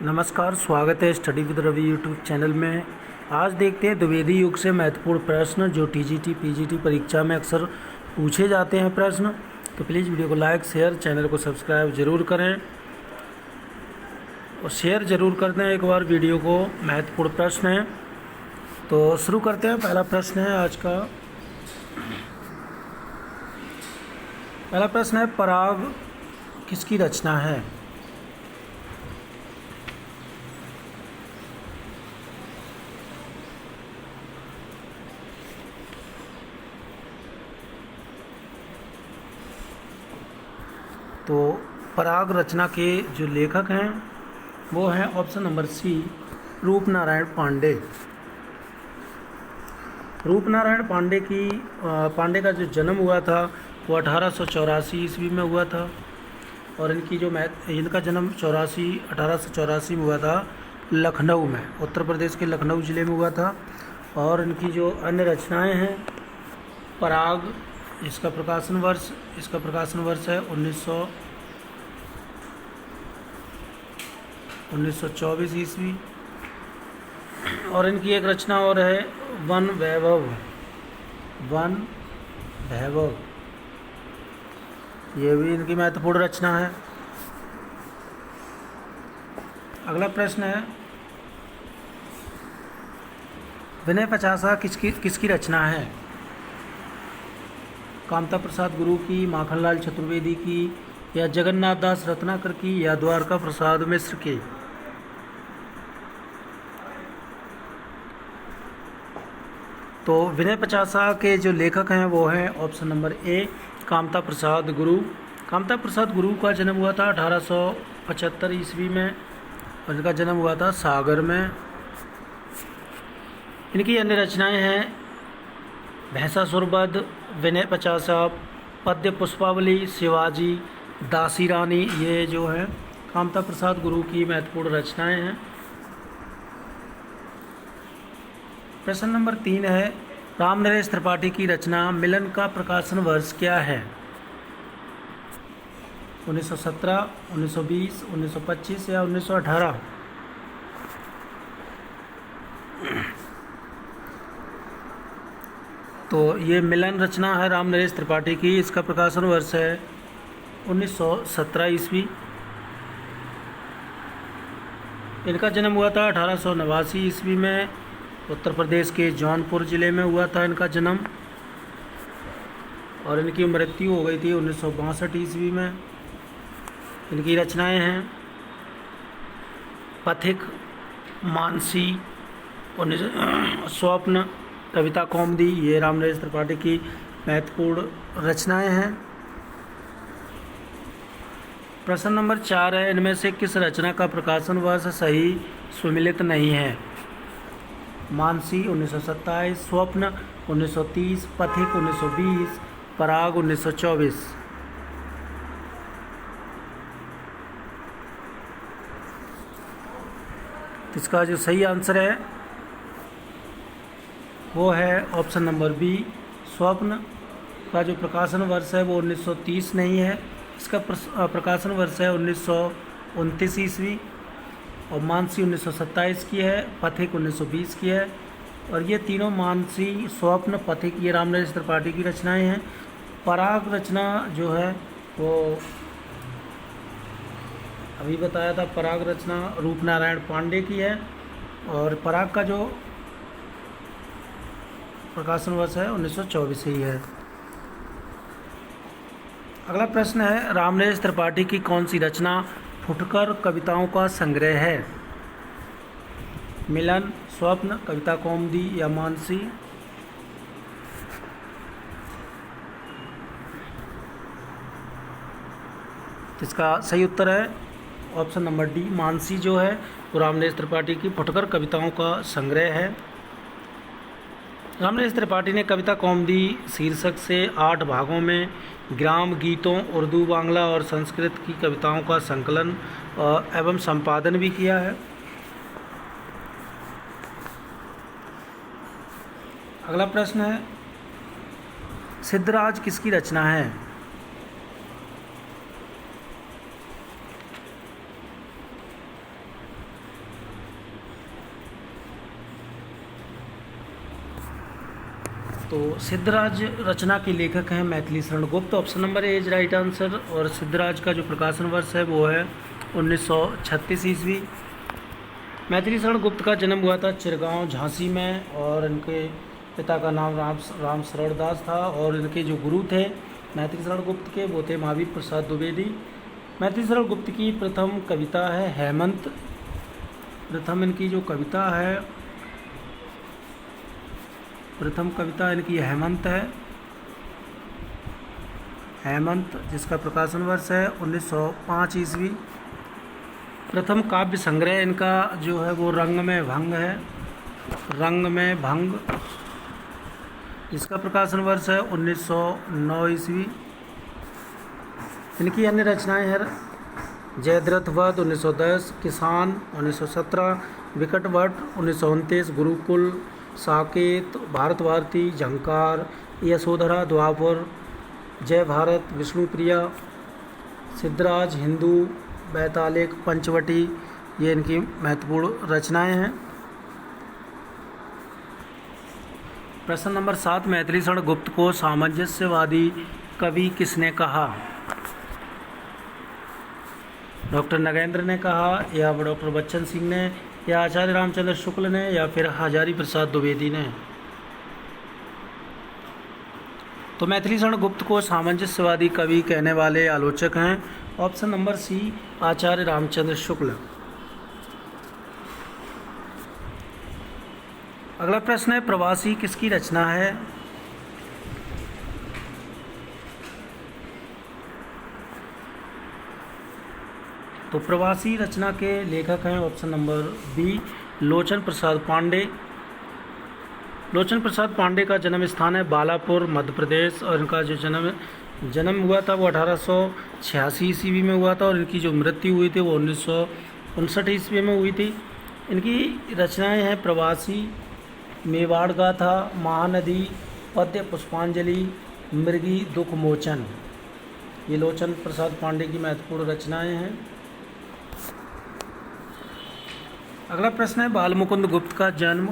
नमस्कार, स्वागत है study with Ravi YouTube channel में। आज देखते हैं द्विवेदी युग से महत्वपूर्ण प्रश्न जो टीजीटी पीजीटी परीक्षा में अक्सर पूछे जाते हैं प्रश्न। तो प्लीज़ वीडियो को लाइक शेयर, चैनल को सब्सक्राइब ज़रूर करें और शेयर ज़रूर कर दें एक बार वीडियो को। महत्वपूर्ण प्रश्न है तो शुरू करते हैं। पहला प्रश्न है आज का। पहला प्रश्न है, पराग किसकी रचना है? तो पराग रचना के जो लेखक हैं वो हैं option number C, Roopnarayan Pandey. Roopnarayan Pandey का जो जन्म हुआ था वो 1884 ईस्वी में हुआ था और इनका जन्म 1884 में हुआ था लखनऊ में, उत्तर प्रदेश के लखनऊ ज़िले में हुआ था। और इनकी जो अन्य रचनाएं हैं, पराग, इसका प्रकाशन वर्ष है 1924 ईस्वी। और इनकी एक रचना और है वन वैभव, ये भी इनकी महत्वपूर्ण रचना है। अगला प्रश्न है, विनय पचासा किसकी रचना है? कामता प्रसाद गुरु की, माखनलाल चतुर्वेदी की, या जगन्नाथ दास रत्नाकर की, या द्वारका प्रसाद मिश्र की? तो विनय पचासा के जो लेखक हैं वो हैं ऑप्शन नंबर ए, कामता प्रसाद गुरु। कामता प्रसाद गुरु का जन्म हुआ था 1875 ईस्वी में और इनका जन्म हुआ था सागर में। इनकी अन्य रचनाएं हैं भैंसासुरवध, विनय पचासा, पद्य पुष्पावली, शिवाजी, दासी रानी, ये जो है कामता प्रसाद गुरु की महत्वपूर्ण रचनाएं हैं। प्रश्न नंबर 3 है, रामनरेश त्रिपाठी की रचना मिलन का प्रकाशन वर्ष क्या है? 1917, 1920, 1925 या 1918? तो ये मिलन रचना है रामनरेश त्रिपाठी की, इसका प्रकाशन वर्ष है 1917 ईस्वी। इनका जन्म हुआ था 1889 ईस्वी में, उत्तर प्रदेश के जौनपुर ज़िले में हुआ था इनका जन्म। और इनकी मृत्यु हो गई थी 1962 ईस्वी में। इनकी रचनाएं हैं पथिक, मानसी, स्वप्न, कविता कौमुदी, ये रामनरेश त्रिपाठी की महत्वपूर्ण रचनाएं हैं। प्रश्न नंबर 4 है, इनमें से किस रचना का प्रकाशन वर्ष सही सुमिलित नहीं है? मानसी 1927, स्वप्न 1930, पथिक 1920, पराग 1924? इसका जो सही आंसर है वो है ऑप्शन नंबर बी, स्वप्न। का जो प्रकाशन वर्ष है वो 1930 नहीं है, इसका प्रकाशन वर्ष है 1929 ईस्वी। और मानसी 1927 की है, पथिक 1920 की है। और ये तीनों मानसी, स्वप्न, पथिक, ये रामनरेश त्रिपाठी की रचनाएं हैं। पराग रचना जो है वो अभी बताया था, पराग रचना रूपनारायण पांडे की है और पराग का जो प्रकाशन वर्ष है 1924 ही है। अगला प्रश्न है, रामनरेश त्रिपाठी की कौन सी रचना फुटकर कविताओं का संग्रह है? मिलन, स्वप्न, कविता कौमुदी या मानसी? इसका सही उत्तर है ऑप्शन नंबर डी, मानसी जो है वो रामनरेश त्रिपाठी की फुटकर कविताओं का संग्रह है। रामनरेश त्रिपाठी ने कविता कौमुदी शीर्षक से 8 भागों में ग्राम गीतों, उर्दू, बांग्ला और संस्कृत की कविताओं का संकलन एवं संपादन भी किया है। अगला प्रश्न है, सिद्धराज किसकी रचना है? तो सिद्धराज रचना के लेखक हैं Maithili Sharan Gupt, option number A is right answer. और सिद्धराज का जो प्रकाशन वर्ष है वो है 1936 ईस्वी। मैथिली शरण गुप्त का जन्म हुआ था चिरगांव झांसी में, और इनके पिता का नाम राम शरण दास था, और इनके जो गुरु थे मैथिली शरण गुप्त के वो थे महावीर प्रसाद द्विवेदी। मैथिली शरण गुप्त की प्रथम कविता है हेमंत। प्रथम इनकी जो कविता है, प्रथम कविता इनकी हेमंत है, हेमंत, जिसका प्रकाशन वर्ष है 1905 ईस्वी। प्रथम काव्य संग्रह इनका जो है वो रंग में भंग है, रंग में भंग, इसका प्रकाशन वर्ष है 1909 ईस्वी। इनकी अन्य रचनाएं हैं जयद्रथ वध 1910, किसान 1917, विकट वट 1929, गुरुकुल, साकेत, भारत भारती, झंकार, यशोधरा, द्वापर, जय भारत, विष्णुप्रिया, सिद्धराज, हिंदू, बैतालिक, पंचवटी, ये इनकी महत्वपूर्ण रचनाएं हैं। प्रश्न नंबर 7, मैथिली शरण गुप्त को सामंजस्यवादी कवि किसने कहा? डॉक्टर नगेंद्र ने कहा, या डॉक्टर बच्चन सिंह ने, या आचार्य रामचंद्र शुक्ल ने, या फिर हजारी प्रसाद द्विवेदी ने? तो मैथिली शरण गुप्त को सामंजस्यवादी कवि कहने वाले आलोचक हैं ऑप्शन नंबर सी आचार्य रामचंद्र शुक्ल। अगला प्रश्न है प्रवासी किसकी रचना है? तो प्रवासी रचना के लेखक हैं ऑप्शन नंबर बी लोचन प्रसाद पांडे। लोचन प्रसाद पांडे का जन्म स्थान है बालापुर मध्य प्रदेश, और इनका जो जन्म हुआ था वो 1886 ईस्वी में हुआ था, और इनकी जो मृत्यु हुई थी वो 1959 ईस्वी में हुई थी। इनकी रचनाएं हैं प्रवासी, मेवाड़ गाथा, महानदी, पद्य पुष्पांजलि, मृगी, दुख मोचन। ये लोचन प्रसाद पांडे की महत्वपूर्ण रचनाएं हैं। अगला प्रश्न है बालमुकुंद गुप्त का जन्म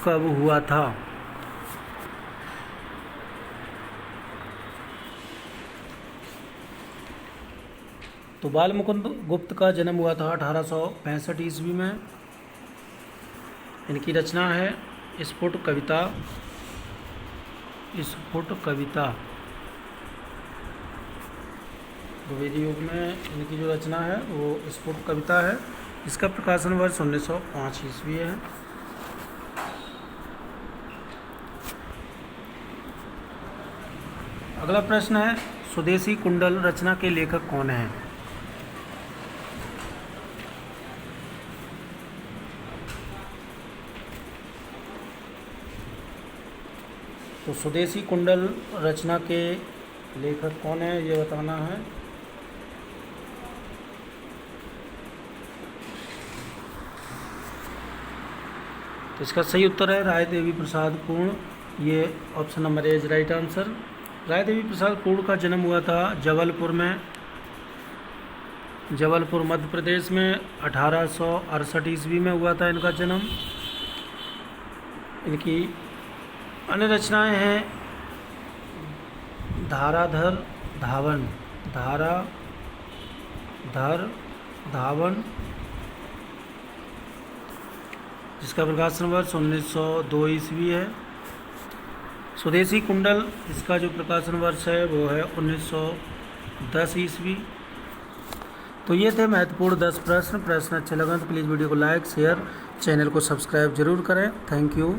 कब हुआ था? तो बालमुकुंद गुप्त का जन्म हुआ था 1865 ईस्वी में। इनकी रचना है स्फुट कविता, स्फुट कविता। द्विवेदी युग में इनकी जो रचना है वो स्फुट कविता है, इसका प्रकाशन वर्ष 1905 ईस्वी है। अगला प्रश्न है स्वदेशी कुंडल रचना के लेखक कौन हैं? तो स्वदेशी कुंडल रचना के लेखक कौन है ये बताना है। तो इसका सही उत्तर है राय देवी प्रसाद पूर्ण, ये option number A is right answer. Rai Devi Prasad Purna का जन्म हुआ था जबलपुर में, जबलपुर मध्य प्रदेश में 1868 ईस्वी में हुआ था इनका जन्म। इनकी अन्य रचनाएं हैं धाराधर धावन, धाराधर धावन, जिसका प्रकाशन वर्ष 1902 ईस्वी है। स्वदेशी कुंडल, इसका जो प्रकाशन वर्ष है वो है 1910 ईस्वी। तो ये थे महत्वपूर्ण 10 प्रश्न। प्रश्न अच्छे लगा तो प्लीज़ वीडियो को लाइक शेयर, चैनल को सब्सक्राइब जरूर करें। Thank you.